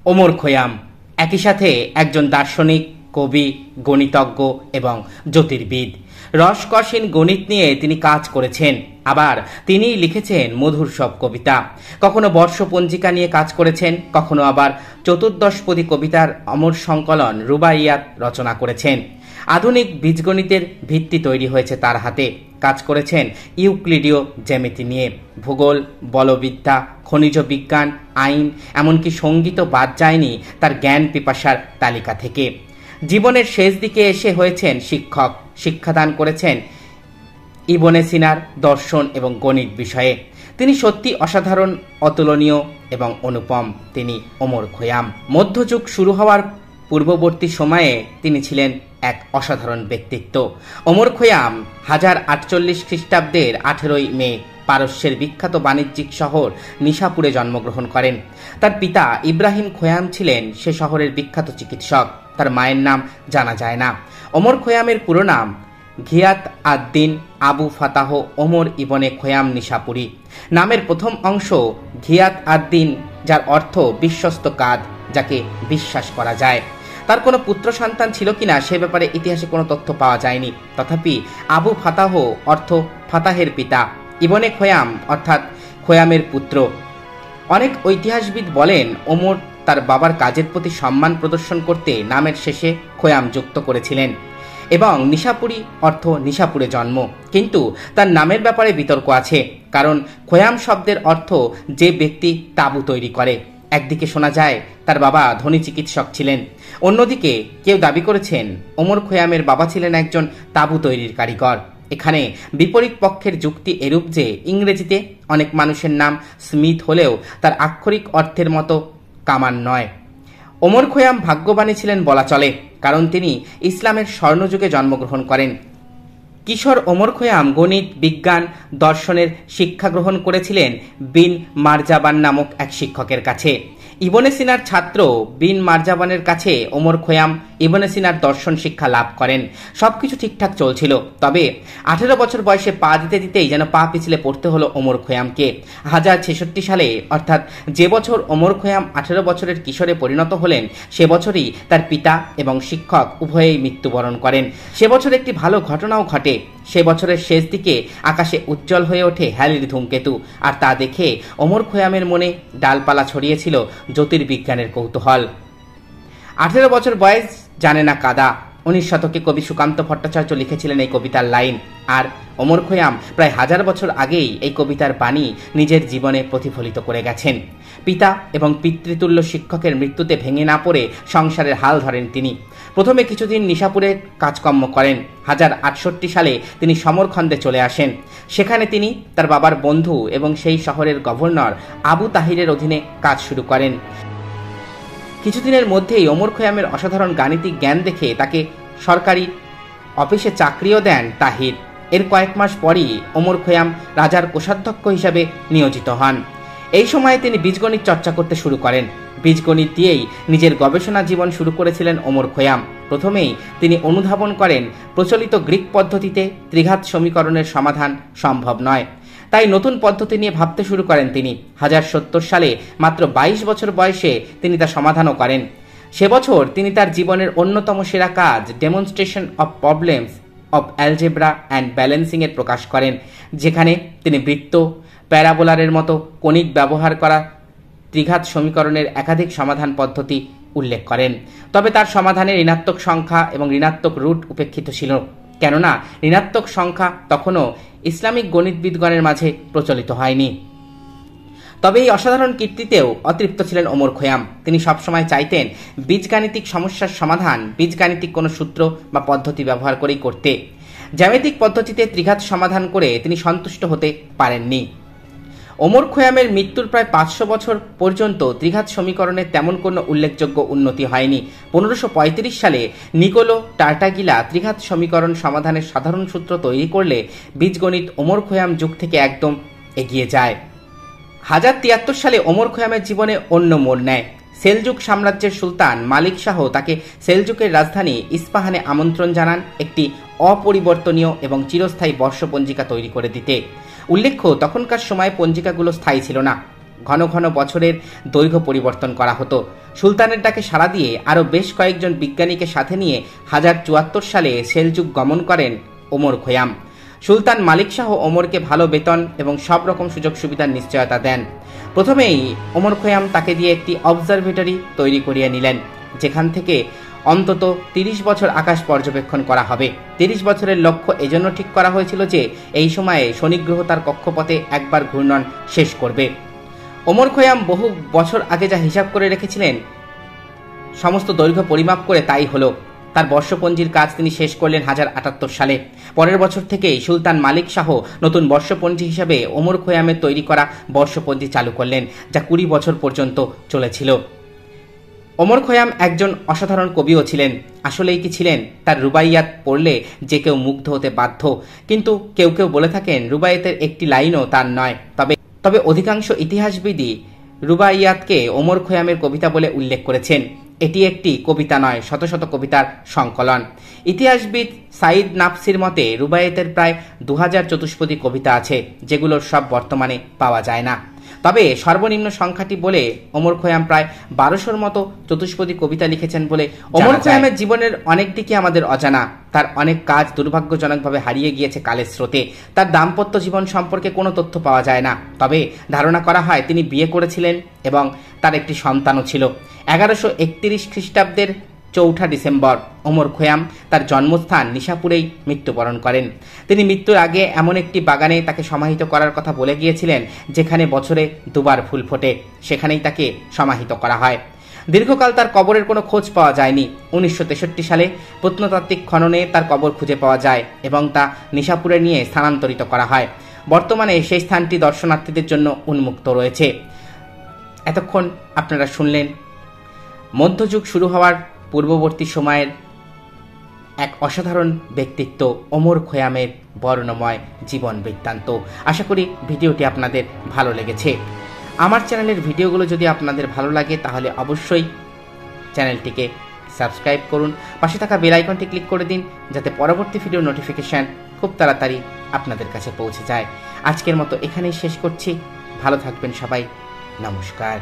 ওমর খৈয়াম একই সাথে একজন দার্শনিক, কবি, গণিতজ্ঞ এবং জ্যোতির্বিদ। রসকসীন গণিত নিয়ে তিনি কাজ করেছেন। আবার তিনি লিখেছেন মধুর সব কবিতা। কখনো বর্ষপঞ্জিকা নিয়ে কাজ করেছেন, কখনো আবার চতুর্দশপদী কবিতার অমর সংকলন রুবাইয়াত রচনা করেছেন। আধুনিক বীজগণিতের ভিত্তি তৈরি হয়েছে তার হাতে। কাজ করেছেন ইউক্লিডীয় জ্যামিতি নিয়ে। ভূগোল, বলবিদ্যা, খনিজ বিজ্ঞান, আইন, এমনকি সঙ্গীতও বাদ যায়নি তার জ্ঞান পিপাসার তালিকা থেকে। জীবনের শেষ দিকে এসে হয়েছেন শিক্ষক। শিক্ষাদান করেছেন ইবনে সিনার দর্শন এবং গণিত বিষয়ে। তিনি সত্যি অসাধারণ, অতুলনীয় এবং অনুপম। তিনি ওমর খৈয়াম। মধ্যযুগ শুরু হওয়ার পূর্ববর্তী সময়ে তিনি ছিলেন এক অসাধারণ ব্যক্তিত্ব। ওমর খৈয়াম 1048 খ্রিস্টাব্দের 18 মে পারস্যের বিখ্যাত বাণিজ্যিক শহর নিশাপুরে জন্মগ্রহণ করেন। তার পিতা ইব্রাহিম খৈয়াম ছিলেন সে শহরের বিখ্যাত চিকিৎসক। তার মায়ের নাম জানা যায় না। ওমর খৈয়ামের পুরো নাম ঘিয়াত আদ-দিন আবু ফাতাহ ওমর ইবনে খৈয়াম নিশাপুরি। নামের প্রথম অংশ ঘিয়াত আদ-দিন, যার অর্থ বিশ্বস্ত কাদ, যাকে বিশ্বাস করা যায়। তার কোনো পুত্র সন্তান ছিল কিনা সে ব্যাপারে ইতিহাসে কোনো তথ্য পাওয়া যায়নি। তথাপি আবু ফাতাহ অর্থ ফাতাহের পিতা, ইবনে খৈয়াম অর্থাৎ খৈয়ামের পুত্র। অনেক ঐতিহাসবিদ বলেন ওমর তার বাবার কাজের প্রতি সম্মান প্রদর্শন করতে নামের শেষে খৈয়াম যুক্ত করেছিলেন এবং নিশাপুরি অর্থ নিশাপুরে জন্ম। কিন্তু তার নামের ব্যাপারে বিতর্ক আছে, কারণ খৈয়াম শব্দের অর্থ যে ব্যক্তি তাঁবু তৈরি করে। একদিকে শোনা যায় তার বাবা ধনী চিকিৎসক ছিলেন, অন্যদিকে কেউ দাবি করেছেন ওমর খৈয়ামের বাবা ছিলেন একজন তাঁবু তৈরির কারিগর। এখানে বিপরীত পক্ষের যুক্তি এরূপ যে ইংরেজিতে অনেক মানুষের নাম স্মিথ হলেও তার আক্ষরিক অর্থের মতো কামান নয়। ওমর খৈয়াম ভাগ্যবানী ছিলেন বলা চলে, কারণ তিনি ইসলামের স্বর্ণযুগে জন্মগ্রহণ করেন। কিশোর ওমর খৈয়াম গণিত, বিজ্ঞান, দর্শনের শিক্ষা গ্রহণ করেছিলেন বিন মারজাবান নামক এক শিক্ষকের কাছে। ইবনে সিনার ছাত্র বিন মারজাবানের কাছে ওমর খৈয়াম ইবনে সিনার দর্শন শিক্ষা লাভ করেন। সবকিছু ঠিকঠাক চলছিল, তবে 18 বছর বয়সে পা দিতে দিতেই যেন পা পিছলে পড়তে হলো ওমর খৈয়ামকে। 1066 সালে, অর্থাৎ যে বছর ওমর খৈয়াম 18 বছরের কিশোরে পরিণত হলেন, সে বছরই তার পিতা এবং শিক্ষক উভয়েই মৃত্যুবরণ করেন। সে বছর একটি ভালো ঘটনাও ঘটে। সে বছরের শেষ দিকে আকাশে উজ্জ্বল হয়ে ওঠে হ্যালির ধূমকেতু, আর তা দেখে ওমর খৈয়ামের মনে ডালপালা ছড়িয়েছিল জ্যোতির্বিজ্ঞানের কৌতূহল। 18 বছর বয়স জানে না কাদা। 19 শতকে কবি সুকান্ত ভট্টাচার্য লিখেছিলেন এই কবিতার লাইন, আর ওমর খৈয়াম প্রায় 1000 বছর আগেই এই কবিতার বাণী নিজের জীবনে প্রতিফলিত করে গেছেন। পিতা এবং পিতৃতুল্য শিক্ষকের মৃত্যুতে ভেঙে না পড়ে সংসারের হাল ধরেন তিনি। প্রথমে কিছুদিন নিশাপুরে কাজকর্ম করেন। 1068 সালে তিনি সমরখন্দে চলে আসেন। সেখানে তিনি তার বাবার বন্ধু এবং সেই শহরের গভর্নর আবু তাহিরের অধীনে কাজ শুরু করেন। কিছুদিনের মধ্যেই ওমর খৈয়ামের অসাধারণ গাণিতিক জ্ঞান দেখে তাকে সরকারি অফিসে চাকরিও দেন তাহির। এর কয়েক মাস পরই ওমর খৈয়াম রাজার কোষাধ্যক্ষ হিসাবে নিয়োজিত হন। এই সময়ে তিনি বীজগণিত চর্চা করতে শুরু করেন। বীজগণিত দিয়েই নিজের গবেষণা জীবন শুরু করেছিলেন ওমর খৈয়াম। প্রথমেই তিনি অনুধাবন করেন প্রচলিত গ্রিক পদ্ধতিতে ত্রিঘাত সমীকরণের সমাধান সম্ভব নয়, তাই নতুন পদ্ধতি নিয়ে ভাবতে শুরু করেন তিনি। 1070 সালে মাত্র 22 বছর বয়সে তিনি তা সমাধানও করেন। সে বছর তিনি তার জীবনের অন্যতম সেরা কাজ demonstration of problems of algebra and balancing এর প্রকাশ করেন, যেখানে তিনি বৃত্ত, প্যারাবোলারের মতো কণিক ব্যবহার করা ত্রিঘাত সমীকরণের একাধিক সমাধান পদ্ধতি উল্লেখ করেন। তবে তার সমাধানে ঋণাত্মক সংখ্যা এবং ঋণাত্মক রুট উপেক্ষিত ছিল, কেননা ঋণাত্মক সংখ্যা তখনও ইসলামিক গণিতবিদগণের মাঝে প্রচলিত হয়নি। তবে এই অসাধারণ কীর্তিতেও অতৃপ্ত ছিলেন ওমর খৈয়াম। তিনি সবসময় চাইতেন বীজগাণিতিক সমস্যার সমাধান বীজগাণিতিক কোনো সূত্র বা পদ্ধতি ব্যবহার করেই করতে। জ্যামিতিক পদ্ধতিতে ত্রিঘাত সমাধান করে তিনি সন্তুষ্ট হতে পারেননি। ওমর খৈয়ামের মৃত্যুর প্রায় 500 বছর পর্যন্ত ত্রিঘাত সমীকরণের তেমন কোনো উল্লেখযোগ্য উন্নতি হয়নি। 1535 সালে নিকোলো টার্টাগিলা ত্রিঘাত সমীকরণ সমাধানের সাধারণ সূত্র তৈরি করলে বীজগণিত ওমর খৈয়াম যুগ থেকে একদম এগিয়ে যায়। 1073 সালে ওমর খৈয়ামের জীবনে অন্য মোড় নেয়। সেলজুক সাম্রাজ্যের সুলতান মালিক শাহ তাকে সেলজুকের রাজধানী ইস্পাহানে আমন্ত্রণ জানান একটি অপরিবর্তনীয় এবং চিরস্থায়ী বর্ষপঞ্জিকা তৈরি করে দিতে। উল্লেখ্য, তখনকার সময় পঞ্জিকাগুলো স্থায়ী ছিল না। ঘন ঘন বছরের দৈর্ঘ্য পরিবর্তন করা হতো। সুলতানের ডাকে সাড়া দিয়ে আরও বেশ কয়েকজন বিজ্ঞানীকে সাথে নিয়ে 1074 সালে সেলজুক গমন করেন ওমর খৈয়াম। সুলতান মালিক শাহ ওমরকে ভালো বেতন এবং সব রকম সুযোগ সুবিধার নিশ্চয়তা দেন। প্রথমেই ওমর খৈয়াম তাকে দিয়ে একটি অবজারভেটরি তৈরি করিয়ে নিলেন, যেখান থেকে অন্তত 30 বছর আকাশ পর্যবেক্ষণ করা হবে। 30 বছরের লক্ষ্য এজন্য ঠিক করা হয়েছিল যে এই সময়ে শনি গ্রহ তার কক্ষপথে একবার ঘূর্ণন শেষ করবে। ওমর খৈয়াম বহু বছর আগে যা হিসাব করে রেখেছিলেন সমস্ত দৈর্ঘ্য পরিমাপ করে তাই হলো। তার বর্ষপঞ্জির কাজ তিনি শেষ করলেন 1078 সালে। পরের বছর থেকেই সুলতান মালিক শাহ নতুন বর্ষপঞ্জি হিসাবে ওমর খৈয়ামের তৈরি করা বর্ষপঞ্জি চালু করলেন, যা 20 বছর পর্যন্ত চলেছিল। ওমর খৈয়াম একজন অসাধারণ কবিও ছিলেন। আসলেই কি ছিলেন? তার রুবাইয়াত পড়লে যে কেউ মুগ্ধ হতে বাধ্য, কিন্তু কেউ কেউ বলে থাকেন রুবাইয়াতের একটি লাইনও তার নয়। তবে অধিকাংশ ইতিহাসবিদই রুবাইয়াতকে ওমর খৈয়ামের কবিতা বলে উল্লেখ করেছেন। এটি একটি কবিতা নয়, শত শত কবিতার সংকলন। ইতিহাসবিদ সাইদ নাফসির মতে রুবাইয়াতের প্রায় 2000 চতুষ্পদী কবিতা আছে, যেগুলোর সব বর্তমানে পাওয়া যায় না। তবে সর্বনিম্ন সংখ্যাটি বলে ওমর খৈয়াম প্রায় 1200-র মতো চতুষ্পদী কবিতা লিখেছেন বলে ওমর খৈয়ামের জীবনের অনেক দিকে আমাদের অজানা। তার অনেক কাজ দুর্ভাগ্যজনকভাবে হারিয়ে গিয়েছে কালের স্রোতে। তার দাম্পত্য জীবন সম্পর্কে কোনো তথ্য পাওয়া যায় না, তবে ধারণা করা হয় তিনি বিয়ে করেছিলেন এবং তার একটি সন্তানও ছিল। 1131 খ্রিস্টাব্দের 4 ডিসেম্বর ওমর খৈয়াম তার জন্মস্থান নিশাপুরেই মৃত্যুবরণ করেন। তিনি মৃত্যুর আগে এমন একটি বাগানে তাকে সমাহিত করার কথা বলে গিয়েছিলেন যেখানে বছরে 2 বার ফুল ফোটে, সেখানেই তাকে সমাহিত করা হয়। দীর্ঘকাল তার কবরের কোনো খোঁজ পাওয়া যায়নি। 1963 সালে প্রত্নতাত্ত্বিক খননে তার কবর খুঁজে পাওয়া যায় এবং তা নিশাপুরে নিয়ে স্থানান্তরিত করা হয়। বর্তমানে সেই স্থানটি দর্শনার্থীদের জন্য উন্মুক্ত রয়েছে। এতক্ষণ আপনারা শুনলেন মধ্যযুগ শুরু হওয়ার পূর্ববর্তী সময়ের এক অসাধারণ ব্যক্তিত্ব ওমর খৈয়ামের বর্ণময় জীবন বৃত্তান্ত। আশা করি ভিডিওটি আপনাদের ভালো লেগেছে। আমার চ্যানেলের ভিডিওগুলো যদি আপনাদের ভালো লাগে তাহলে অবশ্যই চ্যানেলটিকে সাবস্ক্রাইব করুন, পাশে থাকা বেল আইকনটি ক্লিক করে দিন যাতে পরবর্তী ভিডিও নোটিফিকেশন খুব তাড়াতাড়ি আপনাদের কাছে পৌঁছে যায়। আজকের মতো এখানেই শেষ করছি। ভালো থাকবেন সবাই। নমস্কার।